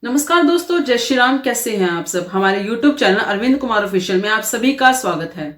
नमस्कार दोस्तों, जय श्री राम। कैसे हैं आप सब। हमारे YouTube channel Arvind Kumar official में आप सभी का स्वागत है।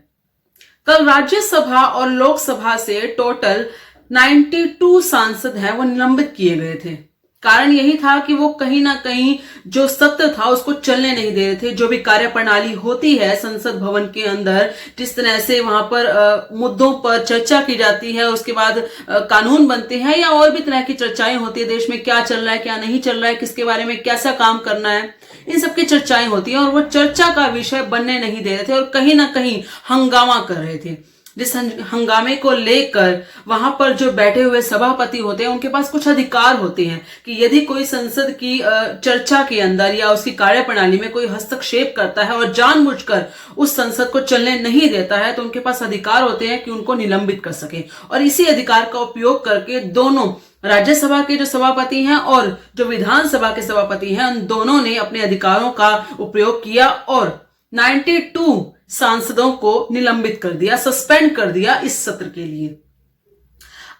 कल राज्यसभा और लोकसभा से टोटल 92 सांसद हैं वो निलंबित किए गए थे। कारण यही था कि वो कहीं ना कहीं जो सत्र था उसको चलने नहीं दे रहे थे। जो भी कार्यप्रणाली होती है संसद भवन के अंदर, जिस तरह से वहां पर मुद्दों पर चर्चा की जाती है, उसके बाद कानून बनते हैं या और भी तरह की चर्चाएं होती है, देश में क्या चल रहा है क्या नहीं चल रहा है, किसके बारे में कैसा काम करना है, इन सबकी चर्चाएं होती है और वो चर्चा का विषय बनने नहीं दे रहे थे और कहीं ना कहीं हंगामा कर रहे थे। जिस हंगामे को लेकर वहां पर जो बैठे हुए सभापति होते हैं उनके पास कुछ अधिकार होते हैं कि यदि कोई संसद की चर्चा के अंदर या उसकी कार्यप्रणाली में कोई हस्तक्षेप करता है और जानबूझकर उस संसद को चलने नहीं देता है तो उनके पास अधिकार होते हैं कि उनको निलंबित कर सके। और इसी अधिकार का उपयोग करके दोनों राज्यसभा के जो सभापति हैं और जो विधानसभा के सभापति हैं उन दोनों ने अपने अधिकारों का उपयोग किया और 92 सांसदों को निलंबित कर दिया, सस्पेंड कर दिया इस सत्र के लिए।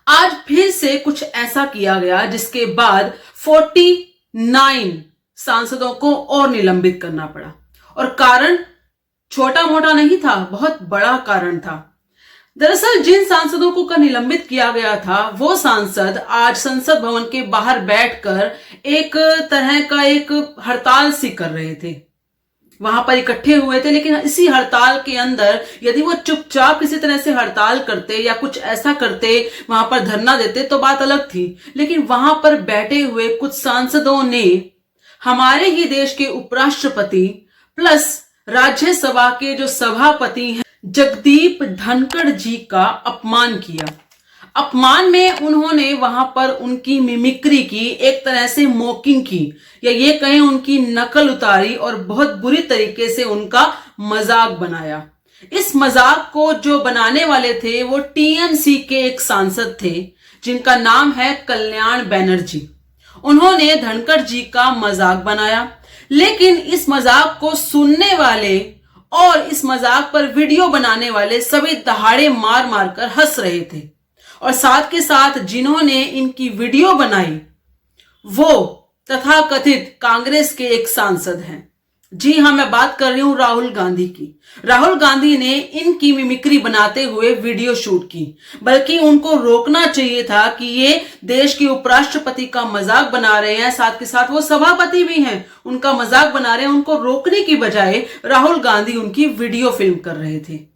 आज फिर से कुछ ऐसा किया गया जिसके बाद 49 सांसदों को और निलंबित करना पड़ा और कारण छोटा मोटा नहीं था, बहुत बड़ा कारण था। दरअसल जिन सांसदों को निलंबित किया गया था वो सांसद आज संसद भवन के बाहर बैठकर एक तरह का एक हड़ताल सी कर रहे थे, वहां पर इकट्ठे हुए थे। लेकिन इसी हड़ताल के अंदर यदि वो चुपचाप किसी तरह से हड़ताल करते या कुछ ऐसा करते, वहां पर धरना देते तो बात अलग थी। लेकिन वहां पर बैठे हुए कुछ सांसदों ने हमारे ही देश के उपराष्ट्रपति प्लस राज्यसभा के जो सभापति हैं जगदीप धनखड़ जी का अपमान किया। अपमान में उन्होंने वहां पर उनकी मिमिक्री की, एक तरह से मॉकिंग की या ये कहें उनकी नकल उतारी और बहुत बुरी तरीके से उनका मजाक बनाया। इस मजाक को जो बनाने वाले थे वो टीएमसी के एक सांसद थे जिनका नाम है कल्याण बनर्जी। उन्होंने धनखड़ जी का मजाक बनाया, लेकिन इस मजाक को सुनने वाले और इस मजाक पर वीडियो बनाने वाले सभी दहाड़े मार मार कर हंस रहे थे। और साथ के साथ जिन्होंने इनकी वीडियो बनाई वो तथाकथित कांग्रेस के एक सांसद हैं। जी हां, मैं बात कर रही हूं राहुल गांधी की। राहुल गांधी ने इनकी मिमिक्री बनाते हुए वीडियो शूट की, बल्कि उनको रोकना चाहिए था कि ये देश के उपराष्ट्रपति का मजाक बना रहे हैं, साथ के साथ वो सभापति भी हैं, उनका मजाक बना रहे हैं। उनको रोकने की बजाय राहुल गांधी उनकी वीडियो फिल्म कर रहे थे।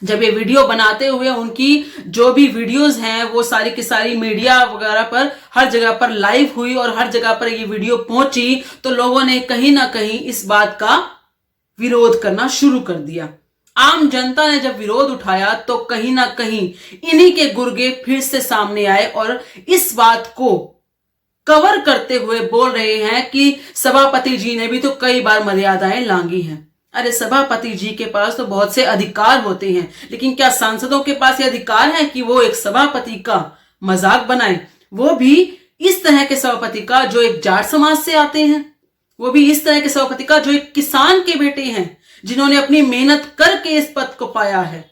जब ये वीडियो बनाते हुए उनकी जो भी वीडियोस हैं वो सारी की सारी मीडिया वगैरह पर हर जगह पर लाइव हुई और हर जगह पर ये वीडियो पहुंची तो लोगों ने कहीं ना कहीं इस बात का विरोध करना शुरू कर दिया। आम जनता ने जब विरोध उठाया तो कहीं ना कहीं इन्हीं के गुर्गे फिर से सामने आए और इस बात को कवर करते हुए बोल रहे हैं कि सभापति जी ने भी तो कई बार मर्यादाएं लांघी हैं। अरे सभापति जी के पास तो बहुत से अधिकार होते हैं, लेकिन क्या सांसदों के पास ये अधिकार है कि वो एक सभापति का मजाक बनाए, वो भी इस तरह के सभापति का जो एक जाट समाज से आते हैं, वो भी इस तरह के सभापति का जो एक किसान के बेटे हैं, जिन्होंने अपनी मेहनत करके इस पद को पाया है।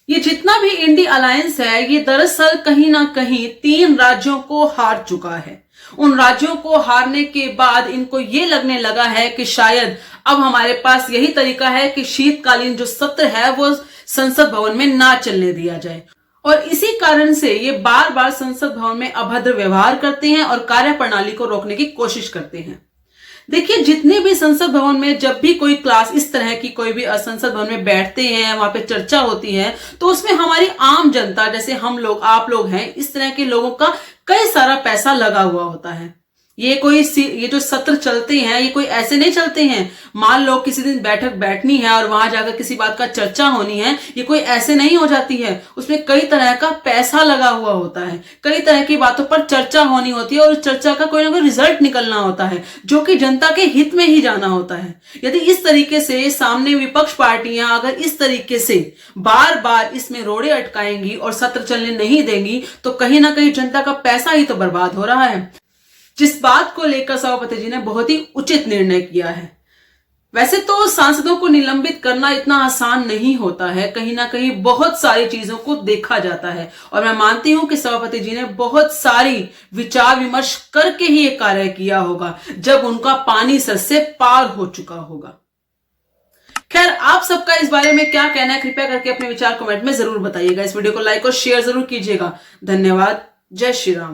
ये जितना भी इंडी अलायंस है ये दरअसल कहीं ना कहीं 3 राज्यों को हार चुका है। उन राज्यों को हारने के बाद इनको ये लगने लगा है कि शायद अब हमारे पास यही तरीका है कि शीतकालीन जो सत्र है वो संसद भवन में ना चलने दिया जाए और इसी कारण से ये बार बार संसद भवन में अभद्र व्यवहार करते हैं और कार्यप्रणाली को रोकने की कोशिश करते हैं। देखिए, जितने भी संसद भवन में जब भी कोई क्लास इस तरह की कोई भी संसद भवन में बैठते हैं, वहां पे चर्चा होती है, तो उसमें हमारी आम जनता जैसे हम लोग, आप लोग हैं, इस तरह के लोगों का कई सारा पैसा लगा हुआ होता है। ये जो सत्र चलते हैं ये कोई ऐसे नहीं चलते हैं, मान लो किसी दिन बैठक बैठनी है और वहां जाकर किसी बात का चर्चा होनी है, ये कोई ऐसे नहीं हो जाती है। उसमें कई तरह का पैसा लगा हुआ होता है, कई तरह की बातों पर चर्चा होनी होती है और उस चर्चा का कोई ना कोई रिजल्ट निकलना होता है जो कि जनता के हित में ही जाना होता है। यदि इस तरीके से सामने विपक्ष पार्टियां अगर इस तरीके से बार बार इसमें रोड़े अटकाएंगी और सत्र चलने नहीं देंगी तो कहीं ना कहीं जनता का पैसा ही तो बर्बाद हो रहा है। जिस बात को लेकर सभापति जी ने बहुत ही उचित निर्णय किया है। वैसे तो सांसदों को निलंबित करना इतना आसान नहीं होता है, कहीं ना कहीं बहुत सारी चीजों को देखा जाता है और मैं मानती हूं कि सभापति जी ने बहुत सारी विचार विमर्श करके ही ये कार्य किया होगा, जब उनका पानी सर से पार हो चुका होगा। खैर, आप सबका इस बारे में क्या कहना है, कृपया करके अपने विचार कमेंट में जरूर बताइएगा। इस वीडियो को लाइक और शेयर जरूर कीजिएगा। धन्यवाद। जय श्री राम।